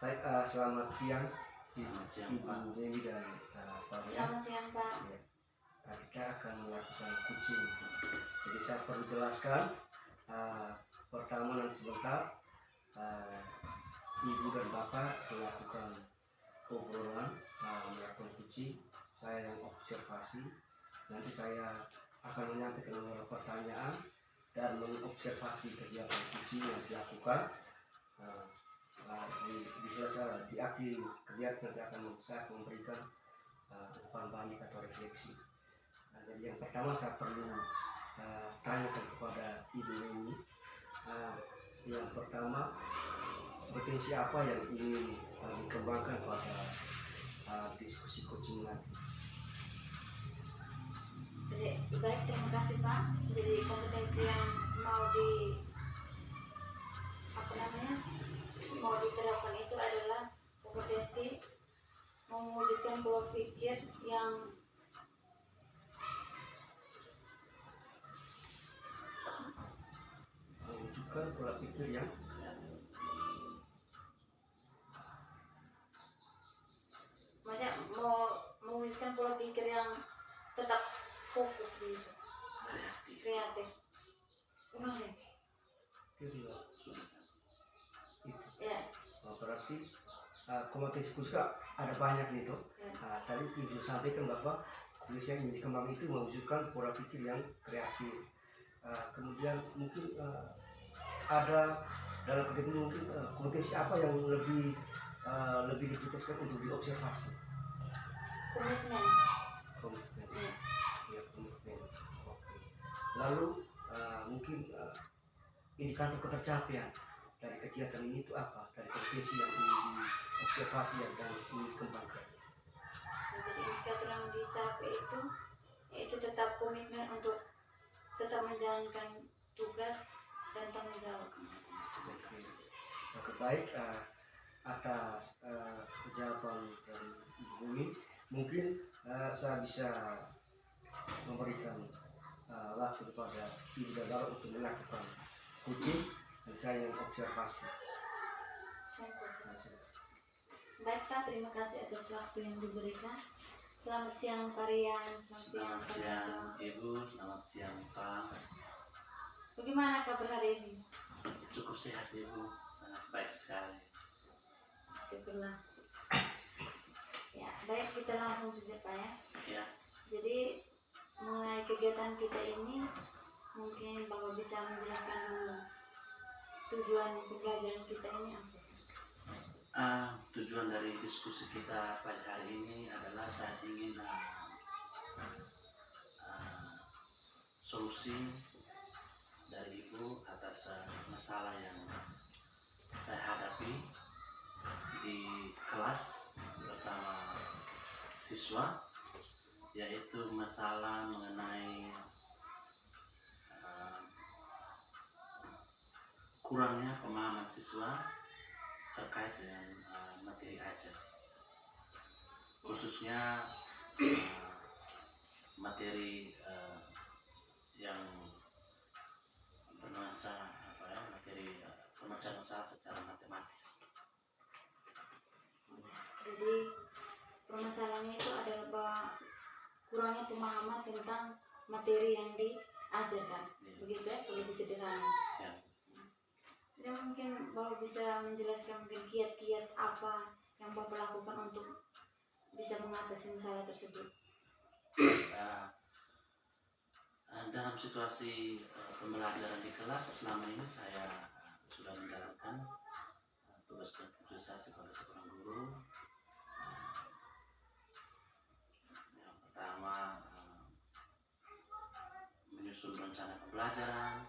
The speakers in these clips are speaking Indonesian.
Baik, selamat siang Selamat siang, Ibu Pak. Dewi dan Pak ya. Selamat siang, Pak. Ya. Kita akan melakukan kucing. Jadi saya perlu jelaskan. Pertama nanti sebentar Ibu dan Bapak melakukan obrolan, melakukan kucing. Saya yang observasi. Nanti saya akan menyampaikan beberapa pertanyaan dan mengobservasi kegiatan kucing yang dilakukan. Di akhir kegiatan nanti saya akan memberikan umpan balik atau refleksi. Jadi yang pertama saya perlu tanyakan kepada Ibu ini. Yang pertama, potensi apa yang ingin dikembangkan pada diskusi coaching nanti? Jadi, baik, terima kasih, Pak. Jadi kompetensi yang mau diterapkan itu adalah kompetensi mewujudkan pola pikir yang Mewujudkan pola pikir yang mewujudkan pola pikir yang tetap fokus gitu, kreatif. Ulang ya? itu. Ya. Berarti kompetensi khusus ada banyak nih toh. Tadi Ibu sampaikan bahwa kompetensi yang ingin dikembangkan itu mewujudkan pola pikir yang kreatif. Kemudian mungkin ada dalam kegiatan mungkin kompetensi apa yang lebih diprioritaskan untuk diobservasi? Komitmen. Ya. Ya, komitmen. Oke. Lalu mungkin indikator ketercapaian dari kegiatan ini itu apa? Dari kompetensi yang ingin diobservasi dan ingin dikembangkan. Jadi indikator yang dicapai itu yaitu tetap komitmen untuk tetap menjalankan tugas dan tanggung jawab. Oke, baik, atas jawaban dari Ibu ini mungkin saya bisa memberikan waktu kepada Ibu dan Bapak untuk melakukan coaching dan saya yang observasi. Baik, Pak, terima kasih atas waktu yang diberikan. Selamat siang, Pak Rian. Selamat siang, Ibu. Selamat siang, Pak. Bagaimana kabar hari ini? Cukup sehat, Ibu. Sangat baik sekali. Syukurlah. Ya, baik, kita langsung saja, Pak ya. Ya. Jadi mulai kegiatan kita ini mungkin Bapak bisa menjelaskan dulu tujuan pembelajaran kita ini apa? Tujuan dari diskusi kita pada hari ini adalah saya ingin solusi dari Ibu atas masalah yang saya hadapi di kelas bersama siswa, yaitu masalah mengenai kurangnya pemahaman siswa terkait dengan materi ajar, khususnya materi yang bernuansa materi pemecahan masalah secara matematis. Jadi permasalahannya itu adalah bahwa kurangnya pemahaman tentang materi yang diajarkan, begitu ya, lebih sederhana. Ya. Dan mungkin Bapak bisa menjelaskan mungkin kiat-kiat apa yang Bapak lakukan untuk bisa mengatasi masalah tersebut. Dalam situasi pembelajaran di kelas selama ini saya sudah menjalankan tugas saya sebagai seorang guru. Yang pertama, menyusun rencana pembelajaran,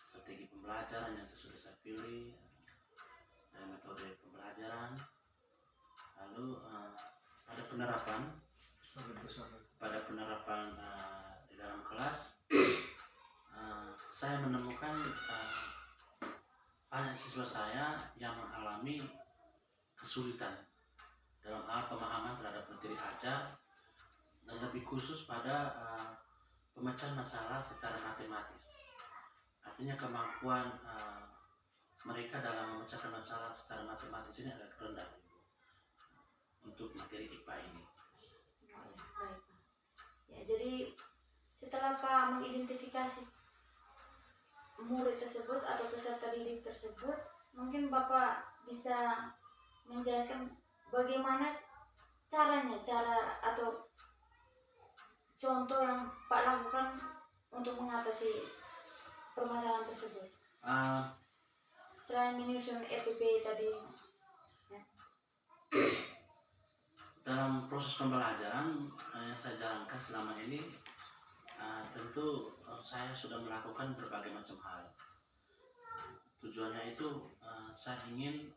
strategi pembelajaran yang sudah saya pilih, dan metode pembelajaran. Lalu pada penerapan di dalam kelas, saya menemukan banyak siswa saya yang mengalami kesulitan dalam hal pemahaman terhadap materi ajar, dan lebih khusus pada pemecahan masalah secara matematis. Artinya kemampuan mereka dalam memecahkan menyelesaikan masalah secara matematis ini agak rendah untuk materi IPA ini. Baik, Pak. Ya, jadi setelah Pak mengidentifikasi murid tersebut atau peserta didik tersebut, mungkin Bapak bisa menjelaskan bagaimana cara atau contoh yang Pak lakukan untuk mengatasi permasalahan tersebut. Selain menyusun RPP tadi. Ya. Dalam proses pembelajaran yang saya jalankan selama ini, tentu saya sudah melakukan berbagai macam hal. Tujuannya itu saya ingin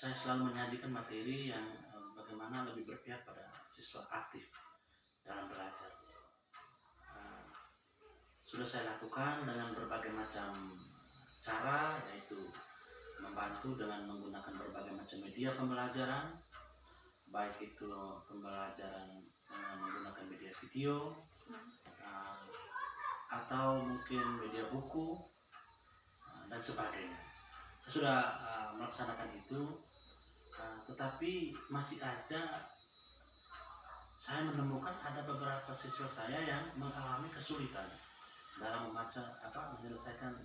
saya selalu menyajikan materi yang bagaimana lebih berpihak pada siswa aktif dalam belajar. Sudah saya lakukan dengan berbagai macam cara, yaitu membantu dengan menggunakan berbagai macam media pembelajaran, baik itu pembelajaran menggunakan media video atau mungkin media buku dan sebagainya. Saya sudah melaksanakan itu, tetapi masih aja saya menemukan ada beberapa siswa saya yang mengalami kesulitan dalam menyelesaikan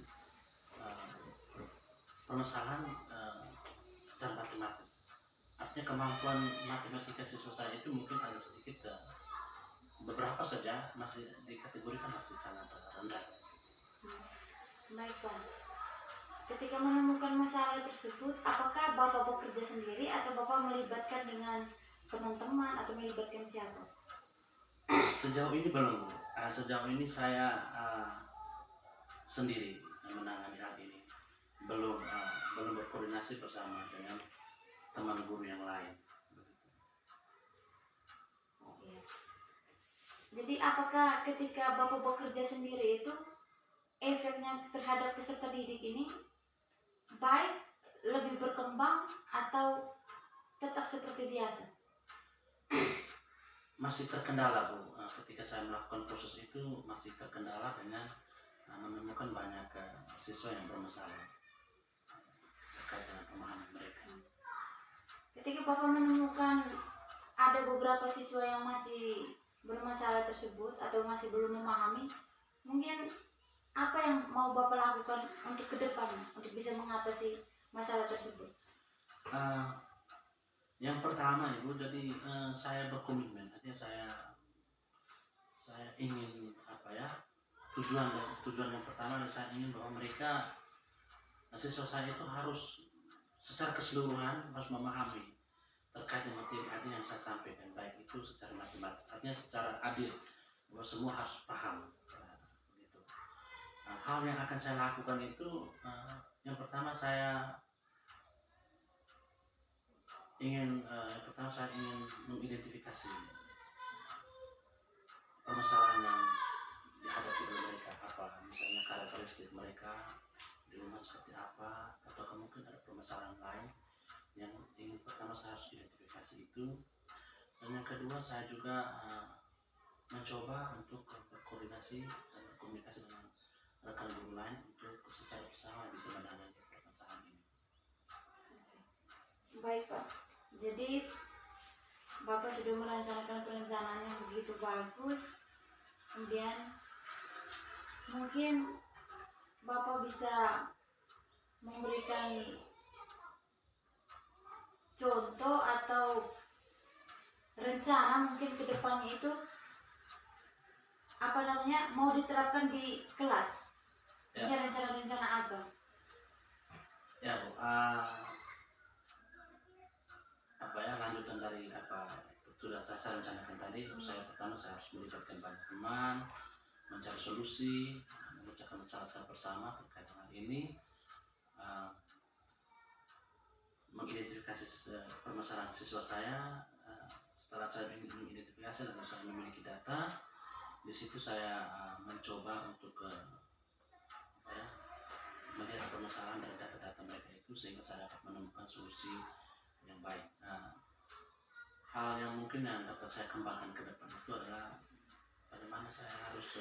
permasalahan secara matematis. Artinya kemampuan matematika siswa saya itu mungkin ada sedikit, beberapa saja masih dikategorikan masih sangat rendah. Baik, Pak. Ketika menemukan masalah tersebut, apakah Bapak bekerja sendiri atau Bapak melibatkan dengan teman-teman atau melibatkan siapa? Sejauh ini belum. Sejauh ini saya sendiri menangani hal ini. Belum berkoordinasi bersama dengan teman guru yang lain. Iya. Jadi apakah ketika Bapak bekerja sendiri itu efeknya terhadap peserta didik ini baik, lebih berkembang, atau tetap seperti biasa? Masih terkendala, Bu. Ketika saya melakukan proses itu masih terkendala dengan menemukan banyak siswa yang bermasalah terkait dengan pemahaman mereka. Ketika Bapak menemukan ada beberapa siswa yang masih bermasalah tersebut atau masih belum memahami, mungkin apa yang mau Bapak lakukan untuk ke depan untuk bisa mengatasi masalah tersebut? Yang pertama, Ibu, jadi saya berkomitmen, artinya saya ingin tujuan yang pertama saya ingin bahwa mereka, siswa saya itu harus secara keseluruhan harus memahami terkait dengan materi yang saya sampaikan, baik itu secara matematis, artinya secara adil, bahwa semua harus paham. Gitu. Hal yang akan saya lakukan itu, yang pertama saya ingin mengidentifikasi permasalahan yang dihadapi oleh mereka, apa misalnya karakteristik mereka di rumah seperti apa, atau mungkin ada permasalahan lain yang ingin pertama saya harus identifikasi itu. Dan yang kedua, saya juga mencoba untuk berkoordinasi dan berkomunikasi dengan rekan guru lain untuk secara bersama bisa menangani permasalahan ini. Baik, Pak. Jadi Bapak sudah merencanakan perencanaan yang begitu bagus. Kemudian mungkin Bapak bisa memberikan contoh atau rencana mungkin ke depannya itu mau diterapkan di kelas. Ya. Ini rencana-rencana apa? Ya, Bu, lanjutan dari apa sudah saya rencanakan tadi. Saya pertama saya harus melibatkan banyak teman, mencari solusi, memecahkan masalah bersama terkait dengan ini, mengidentifikasi permasalahan siswa saya. Setelah saya mengidentifikasi dan saya memiliki data, di situ saya mencoba untuk melihat permasalahan dari data-data mereka itu sehingga saya dapat menemukan solusi yang baik. Hal yang mungkin yang dapat saya kembangkan ke depan itu adalah bagaimana saya harus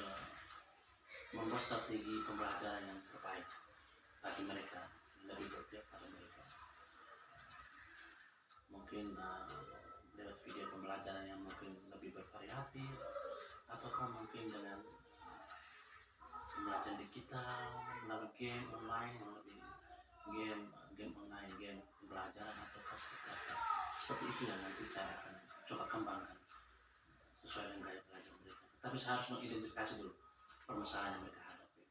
membuat strategi pembelajaran yang terbaik bagi mereka, lebih mungkin lewat video pembelajaran yang mungkin lebih bervariatif, ataukah mungkin dengan pembelajaran digital melalui game online yang lebih game online, game pembelajaran ataukah seperti apa. Seperti itu yang nanti saya akan coba kembangkan sesuai dengan gaya belajar mereka. Tapi saya harus mengidentifikasi dulu permasalahan yang mereka hadapi.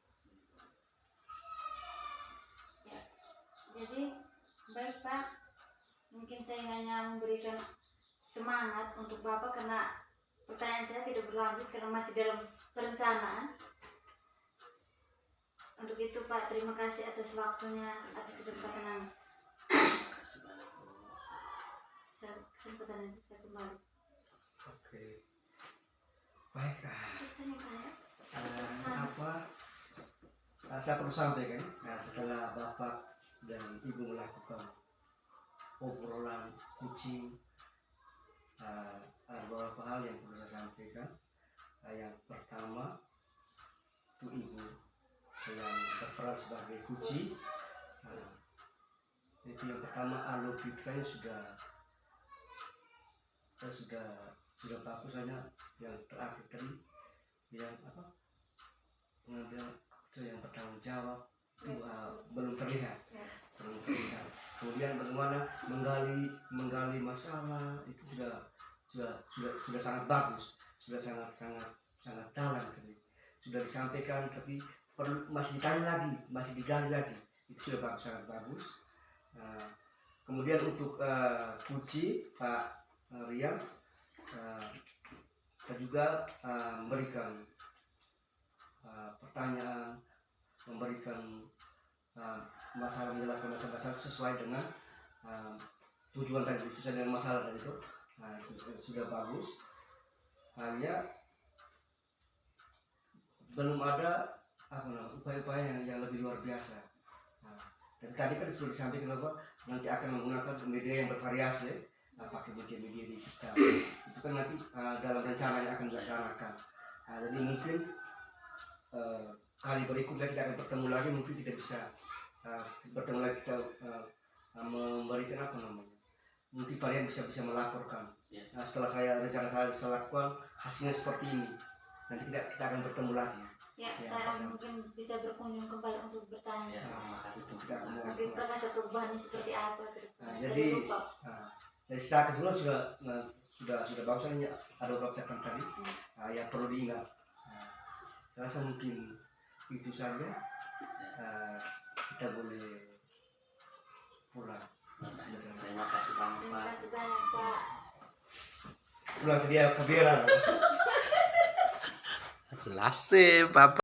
Ya, jadi baik Pak, mungkin saya hanya memberikan semangat untuk Bapak karena pertanyaan saya tidak berlanjut karena masih dalam perencanaan. Untuk itu Pak, terima kasih atas waktunya, atas kesempatan Terima kasih banyak Bu. kesempatan ini saya kembali. Oke. Baik. Terus tanya Pak ya. Saya perlu sampaikan, setelah Bapak dan Ibu melakukan obrolan kucing, ada beberapa hal yang perlu saya sampaikan. Yang pertama, itu Ibu yang berperan sebagai kucing. Itu yang pertama, alur pikirannya sudah bagus. Hanya yang terakhir tadi yang pengambil itu yang bertanggung jawab itu belum terlihat. Kemudian bagaimana menggali masalah itu sudah sangat bagus, sudah sangat dalam tadi. Sudah disampaikan tapi masih ditanya lagi, masih digali lagi. Itu sudah bagus, sangat bagus. Kemudian untuk kunci Pak Rian, kita juga memberikan pertanyaan, memberikan menjelaskan masalah sesuai dengan tujuan tadi, sesuai dengan masalah tadi itu. Itu sudah bagus. Hanya belum ada upaya-upaya yang lebih luar biasa. Dan tadi kan sudah disampaikan bahwa nanti akan menggunakan media yang bervariasi, pakai media digital. Itu kan nanti dalam rencana yang akan dilaksanakan. Jadi mungkin kali berikutnya kita akan bertemu lagi, mungkin kita bisa bertemu lagi, kita memberikan mungkin kalian bisa melaporkan. Setelah rencana saya lakukan hasilnya seperti ini, nanti kita akan bertemu lagi. Saya mungkin bisa berkunjung kembali untuk bertanya. Terima kasih. Mungkin prakasa perubahannya seperti apa? Jadi secara keseluruhan sudah bagus. Ada beberapa catatan tadi yang perlu diingat. Saya rasa mungkin itu saja. Kita boleh pulang. Terima kasih banyak Terima Pak. kasih banyak Pak. Pulang sedia kebiaran. Lasem Papa.